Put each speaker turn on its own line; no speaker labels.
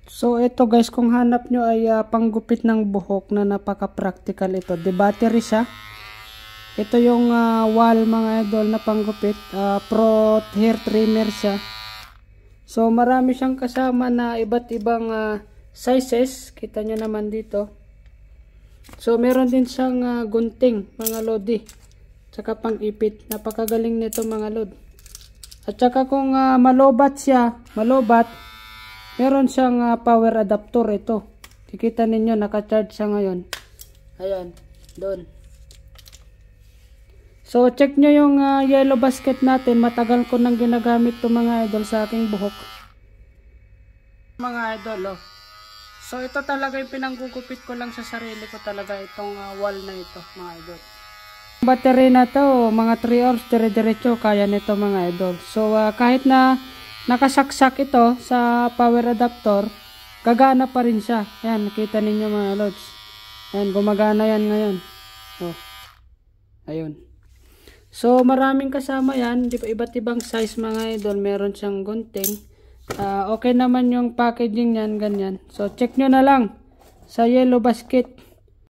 So ito guys, kung hanap nyo ay panggupit ng buhok na napaka-practical ito. De battery siya. Ito yung wall mga idol na panggupit. Pro hair trimmer siya. So marami siyang kasama na iba't ibang sizes. Kita nyo naman dito. So meron din siyang gunting mga lodi. Tsaka pang ipit. Napakagaling nito mga lod. At saka kung malobat siya, meron siyang power adapter ito. Kikita ninyo, naka-charge siya ngayon. Ayan, doon. So, check nyo yung yellow basket natin. Matagal ko nang ginagamit to mga idol sa aking buhok. Mga idol, oh. So, ito talaga yung pinanggugupit ko lang sa sarili ko talaga. Itong wall na ito, mga idol. Battery na to, mga 3 hours, dire-diretso, kaya nito mga idol. So, kahit na nakasaksak ito sa power adapter, gagana pa rin siya. Yan, nakita ninyo mga lods. Yan, gumagana yan ngayon. So, ayun. So, maraming kasama yan. Iba't ibang size mga idol. Meron siyang gunting. Okay naman yung packaging yan, ganyan. So, check nyo na lang sa yellow basket.